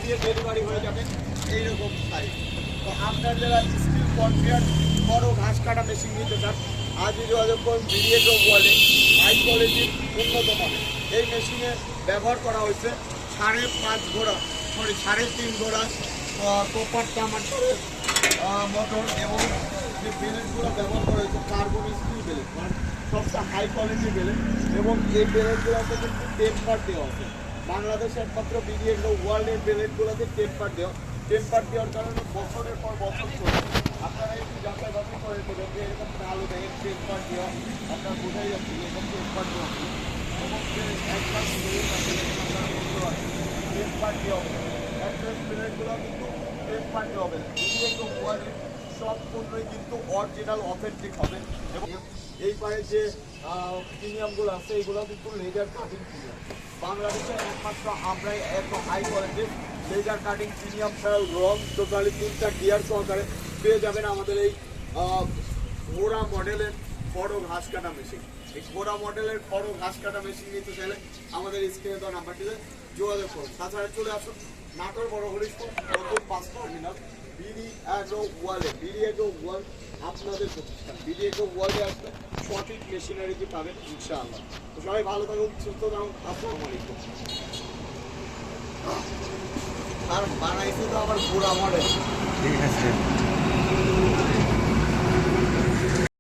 দিয়ে ডেলিভারি হয়ে যাবে এইরকম সাইজ। তো আপনার যারা স্টিল কনফিয়ার বড় ঘাস কাটা মেশিন নিতে চান আজই যোগাযোগ করুন ভিডিও ওয়ালে। হাই কোয়ালিটির উন্নত মানের এই মেশিনে ব্যবহার করা হয়েছে 5.5 ঘোড়া 3.5 ঘোড়া কোপার টামাটারের মোটর এবং যে বেলেটগুলো ব্যবহার করা হয়েছে কার্বন স্টিল বেলেট, মানে সবচেয়ে হাই কোয়ালিটির বেলেট। এবং এই বেলেটগুলোতে কিন্তু টেম্পার দেওয়া আছে। বাংলাদেশে একমাত্র বিডিএগ্রো ওয়ার্ল্ডের বেলেটগুলোতে টেম্পার দেওয়ার কারণে বছরের পর বছর চলে। আপনারা একটু যাচাই বাছাই করে দেবেন যে এরকম কালো দেখেন টেম্পার দেওয়া, আপনার বোঝাই যাচ্ছে যে এরকম টেম্পার দেওয়া এবং একবার টেম্পার দেওয়া হবে। অ্যাড্রেস বেলেটগুলো কিন্তু টেম্পার দেওয়া হবে। বিডিএগ্রো ওয়ার্ল্ডের সব পণ্যই কিন্তু অরিজিনাল অথেন্টিক হবে। এবং এই পারে যে প্রিমিয়ামগুলো আছে এগুলো কিন্তু লেজার কাটিং প্রিমিয়াম। বাংলাদেশে একমাত্র আমরাই এত হাই কোয়ালিটির লেজার কাটিং প্রিমিয়াম ছাড়াও রং টোটালি 3টা গিয়ার সহকারে পেয়ে যাবেন আমাদের এই ঘোড়া মডেলের বড় ঘাস কাটা মেশিন। এই ঘোড়া মডেলের বড় ঘাস কাটা মেশিন নিতে চাইলে আমাদের স্ক্রিনে দেওয়া নাম্বারটিতে যোগাযোগ করুন। তাছাড়া চলে আসুন নাটোর বড় হরিশপুর নতুন 5 টার্মিনাল বিডিএগ্রো ওয়ার্ল্ড আপনাদের প্রতিষ্ঠান। বিডিএগ্রো ওয়ার্ল্ডে আসলে সঠিক মেশিনারিটি পাবেন ইনশাআল্লাহ। তো সবাই ভালো থাকুন, সুস্থ থাকুন। আসসালামু আলাইকুম। আর বানাইছে তো আবার পুরা মডেল। ঠিক আছে।